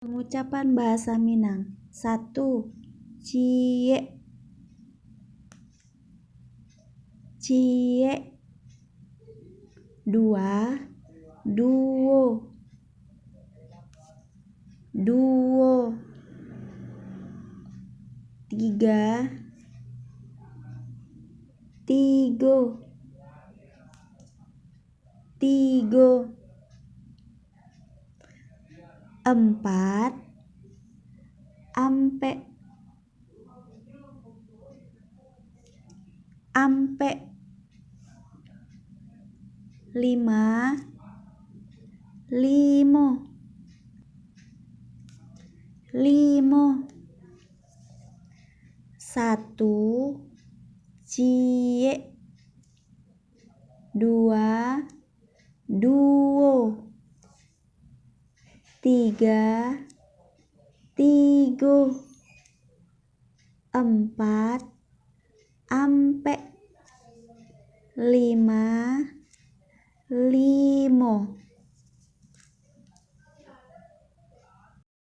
Pengucapan bahasa Minang. 1. Cie. Cie. 2. Duo. Duo. 3. Tigo. Tigo. 4. Ampe. Ampe. 5. Limo. Limo. 1. Cie. 2. Duo. 3. Tigo. 4. Ampe. 5. Limo.